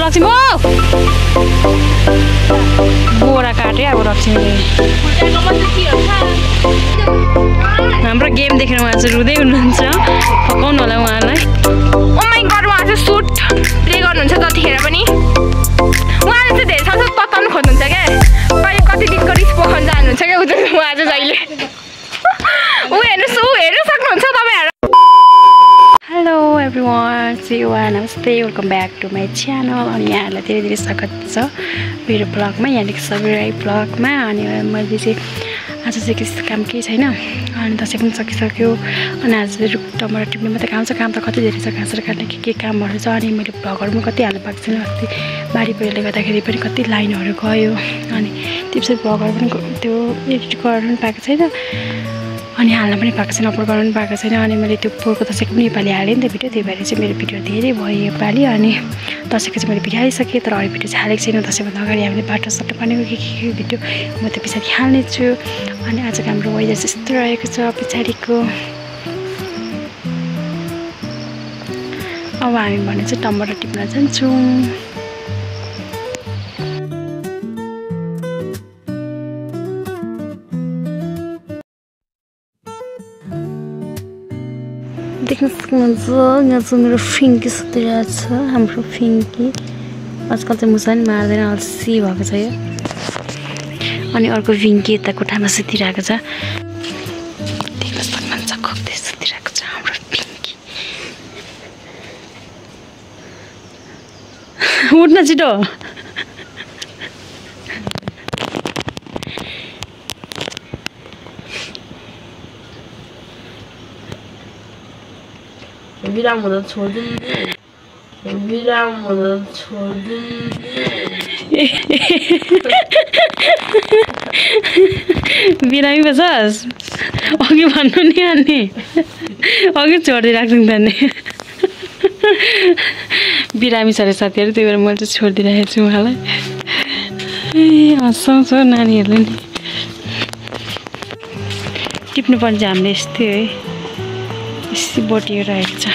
लक्ष्मी बोरा काट्यो अब लक्ष्मीले हाम्रो गेम देखेर उहाँ चाहिँ रुँदै हुनुहुन्छ पकाउनु होला उहाँलाई ओ माइ गड उहाँ चाहिँ सुट प्ले गर्नुहुन्छ जतिखेर पनि उहाँले चाहिँ धेरै साह्रो तताउनु खोज्नुहुन्छ क्या कति दिनको रिस पोखाउनु जानुहुन्छ क्या उहाँ चाहिँ जहिले ऊ हेर्नु सक्नुहुन्छ तपाईँहरू हेलो एभ्रिवान नमस्ते welcome back to my channel अनि यहाँहरूलाई धेरै धेरै स्वागत छ मेरो ब्लगमा यहाँनिर सबैलाई ब्लगमा अनि मैले चाहिँ आज चाहिँ त्यस्तो काम केही छैन अनि दसैँ पनि सकिसक्यो अनि आज टमाटर टिप्ने मात्रै काम छ काम त कति धेरै छ घाँसहरू काट्ने के कामहरू छ अनि मैले भ्लगहरू पनि कति हाल्नु पाएको छैन अस्ति बारी पहिरोले गर्दाखेरि पनि कति लाइनहरू गयो अनि त्यसपछि भ्लगहरू पनि त्यो एडिट गर्नु पनि पाएको छैन अनि हाल्न पनि पाएको छैन अपलोड गर्नु पनि पाएको छैन अनि मैले त्यो पोहोरको दसैँको पनि नेपाली हालेँ नि त भिडियो त्यही भएर चाहिँ मेरो भिडियो धेरै भयो योपालि अनि दसैँको चाहिँ मैले भिडियो हालिसकेँ तर अरू भिडियो चाहिँ हालेको छैन दसैँभन्दा अगाडि हामीले बाटो सट्टा पानीको के भिडियो म त पछाडि हाल्नेछु अनि आजको हाम्रो वेदर चाहिँ यस्तो रहेको छ पछाडिको अब हामी भने चाहिँ टमाटर टिप्न जान्छौँ देख्न सक्नुहुन्छ यहाँ चाहिँ मेरो फिङ्की सुतिरहेको छ हाम्रो फिङ्की आजकल चाहिँ मुसा नि मार्दैन अल्छी भएको छ यो अनि अर्को फिङ्की यता कोठामा सुतिरहेको छ देख्न सक्नुहुन्छ खोक्दै सुतिरहेको छ हाम्रो फिङ्की उठ्न छिटो विराम हुँदा छोडिदिनु विराम हुँदा छोडिदिनु बिरामी बसोस् अघि भन्नु नि अनि अघि छोडिदिइराख्छु नि त नि बिरामी छ अरे साथीहरू त्यही भएर मैले चाहिँ छोडिदिइराखेको छु उहाँलाई ए हँसाउँछ नानीहरूले नि टिप्नुपर्ने चाहिँ हामीले यस्तै है यस्तै बोटिएर रहेको छ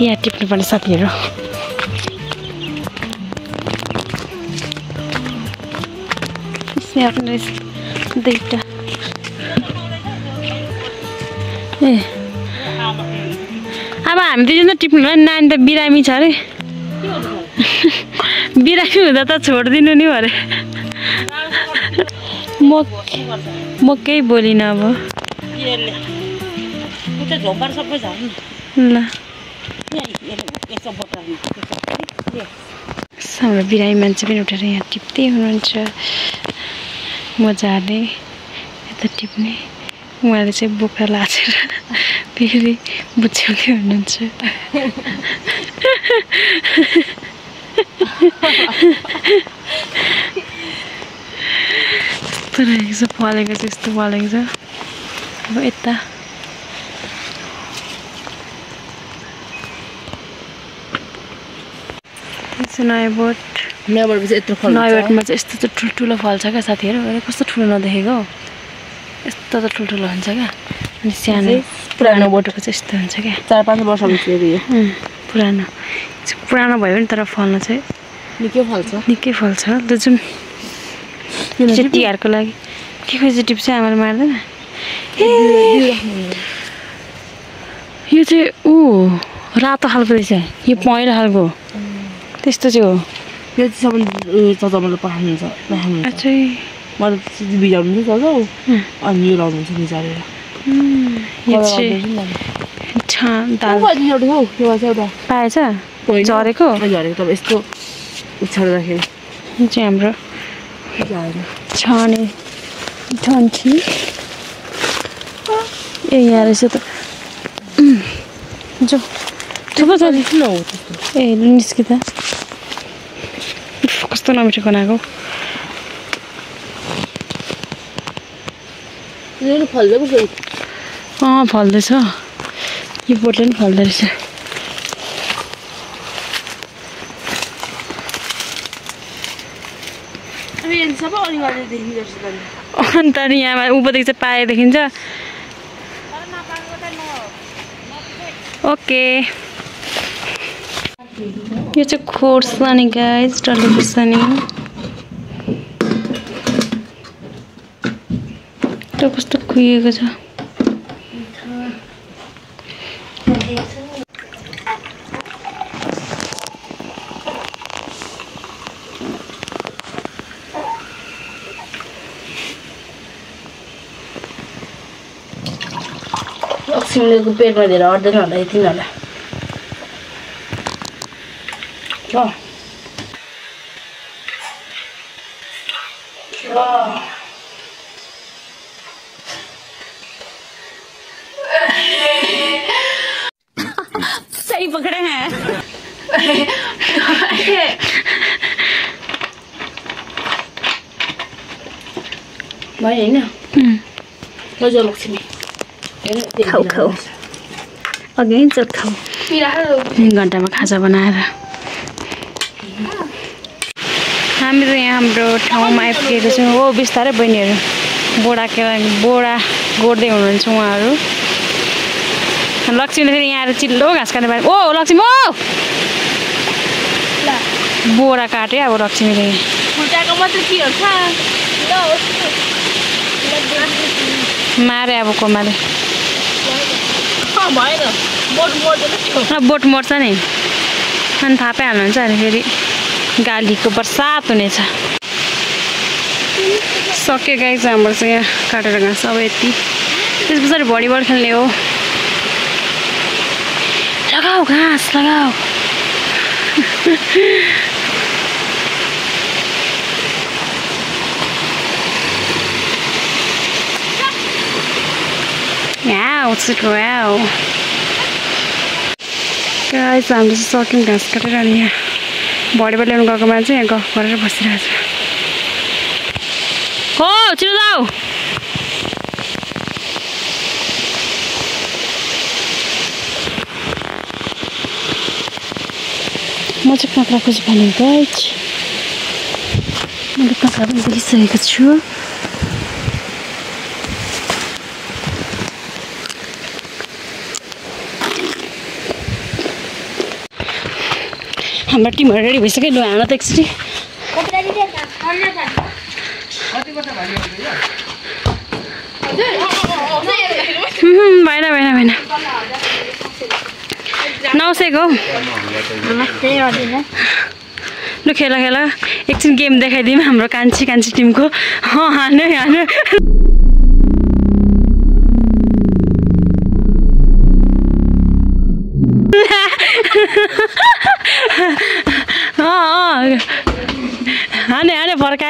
यहाँ टिप्नुपर्ने साथीहरू दुईटा ए अब हामी दुईजना टिप्नु नानी त बिरामी छ अरे बिरामी हुँदा त छोडिदिनु नि अरे म केही बोलिनँ अब ल हाम्रो बिरामी मान्छे पनि उठेर यहाँ टिप्दै हुनुहुन्छ मजाले यता टिप्ने उहाँले चाहिँ बोक्रा लाचेर फेरि बुझ्याउँदै हुनुहुन्छ यस्तो रहेको छ फलेको छ यस्तो फलेको छ अब यता नयाँ बोट नयाँ बोटमा चाहिँ यस्तो चाहिँ ठुल्ठुलो फल्छ क्या साथीहरू कस्तो ठुलो नदेखेको हौ यस्तो त ठुल्ठुलो हुन्छ क्या अनि सानो पुरानो बोटको चाहिँ यस्तो हुन्छ क्या 4-5 वर्ष हुन्छ पुरानो भयो भने तर फल्न चाहिँ निकै फल्छ त्यो जुन तिहारको लागि के खोइ टिप्छ आमाले मार्दैन यो चाहिँ रातो खालको रहेछ यो पहेँलो खालको त्यस्तो चाहिँ हो यो चाहिँ चचामाले पठाउनुहुन्छ अच्छा मतलब बिजाउनुहुन्छ चचा अनि यो लाउनुहुन्छ बिजारेर यो चाहिँ पाएछ झरेको तब यस्तो उछाल्दाखेरि यो चाहिँ हाम्रो छाने ठन्ठी ए यहाँ रहेछ त जो थुप्रो छ ए निस्कि त कस्तो नमिठो बनाएको फल्दैछ यो बोटले पनि फल्दो रहेछ अन्त नि यहाँ उँभोदेखि चाहिँ पाए देखिन्छ ओके यो चाहिँ खोर्सानी गाइस डल्ले खोर्सानी त्यो कस्तो खुइएको छ लक्ष्मीको पेटमा धेरै अट्दैन होला यति होला सही पकड़े हैं भाइ हैन लजो लक्ष्मी खाऊ खाऊ अघि चट खाऊ 3 घन्टामा खाजा बनाएर हामी त यहाँ हाम्रो ठाउँमा आइपुगेको छौँ हो बिस्तारै बहिनीहरू बोडा गोड्दै हुनुहुन्छ उहाँहरू लक्ष्मीले फेरि यहाँ आएर चिल्लो घाँस काट्ने ओ लक्ष्मी ओ बोडा काट्यो अब लक्ष्मीले मारे अब कोमाले बोट मर्छ नि अनि थाहा पाइहाल्नुहुन्छ अनि फेरि गालीको बर्सात हुनेछ सक्यो गाइस हाम्रो चाहिँ यहाँ काटेर घाँस अब यति त्यस पछाडि भलिबल खेल्ने हो लगाऊ घाँस लगाऊ Wow. Guys, I'm just talking घाँस काटेर अनि यहाँ भलिबल ल्याउनु गएको मान्छे यहाँ गफ गरेर बसिरहेको छ हो छिटो जाऊ म चाहिँ काँक्रा खोजी खाने गाइज मैले काँक्रा पनि देखिसकेको छु हाम्रो टिमहरु रेडी भइसक्यो लु हाल्न त एकचोटि भएन नौसेको नमस्ते लु खेल एकछिन गेम देखाइदिउँ हाम्रो कान्छी टिमको हान्यो हाने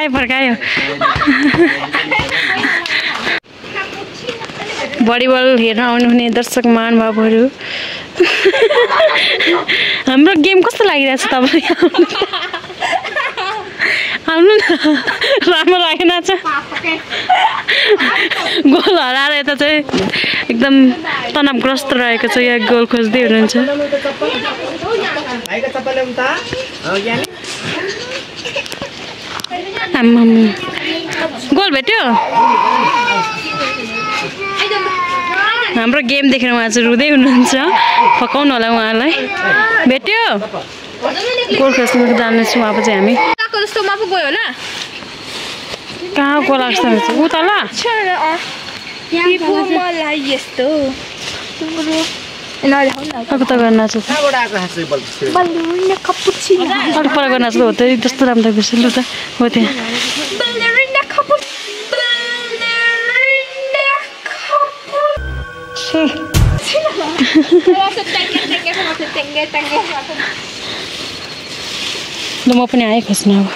फर्कायो भलिबल हेर्न आउनुहुने दर्शक महानुभावहरू हाम्रो गेम कस्तो लागिरहेछ तपाईलाई आउनु न राम्रो लागेन छ गोल हराएर यता चाहिँ एकदम तनावग्रस्त रहेको छ यहाँ गोल खोज्दै हुनुहुन्छ गोल भेट्यो हाम्रो गेम देखेर उहाँ चाहिँ रुँदै हुनुहुन्छ फकाउनु होला उहाँलाई भेट्यो गोल खोज्नु जान्दैछु अब चाहिँ हामी कहाँ गोल लाग्छ उता ल अर्को त गर्न नाच्छ अर्को पर गर्न नाच्छ हो त जस्तो राम्रो देख्दैछ लु त हो त्यहाँ ल म पनि आएँ खोज्न अब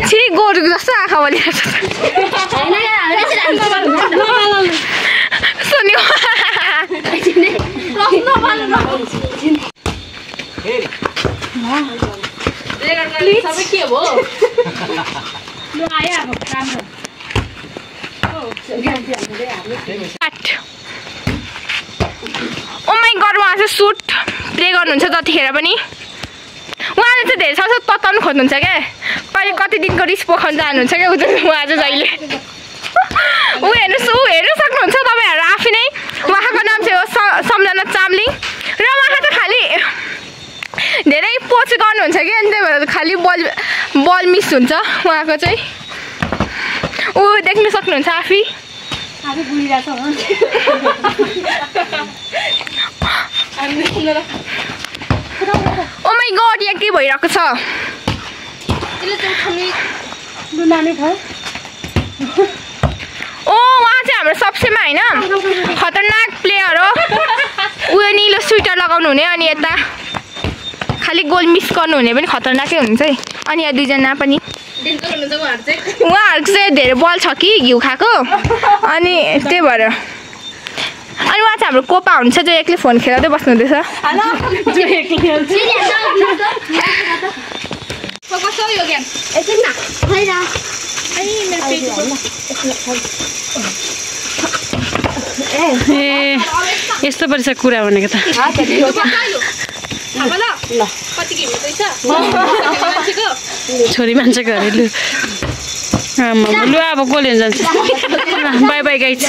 छि गोरुको जस्तो आँखा बलिरहेछ सुन्यो के हो ओ माई गड उहाँ चाहिँ सुट प्ले गर्नुहुन्छ जतिखेर पनि उहाँले चाहिँ धेरै साह्रो तताउनु खोज्नुहुन्छ क्या कहिले कति दिनको रिस पोखाउनु जानुहुन्छ क्या उहाँ चाहिँ जहिले ऊ हेर्नुहोस् ऊ हेर्नु सक्नुहुन्छ तपाईँहरू आफै नै उहाँको नाम चाहिँ हो सम्झना चामलिङ र उहाँ चाहिँ खालि धेरै पोच गर्नुहुन्छ कि अनि त्यही भएर खालि बल मिस हुन्छ उहाँको चाहिँ ऊ देख्नु सक्नुहुन्छ आफै ओ माई गड यहाँ के भइरहेको छ ओ उहाँ चाहिँ हाम्रो सबसेमा होइन खतरनाक प्लेयर हो उयो निलो स्वेटर लगाउनु हुने अनि यता खालि गोल मिस गर्नु हुने पनि खतरनाकै हुन्छ है अनि यहाँ दुईजना पनि उहाँहरूको चाहिँ धेरै बल छ कि घिउ खाएको अनि त्यही भएर अनि उहाँ चाहिँ हाम्रो कोपा हुन्छ जो एक्लै फोन खेलाउँदै बस्नु हुँदैछ ए यस्तो पर्छ कुरा भनेको त छोरी मान्छेको अरे लु आमा लु अब कसले जान्छ बाई बाई गाइज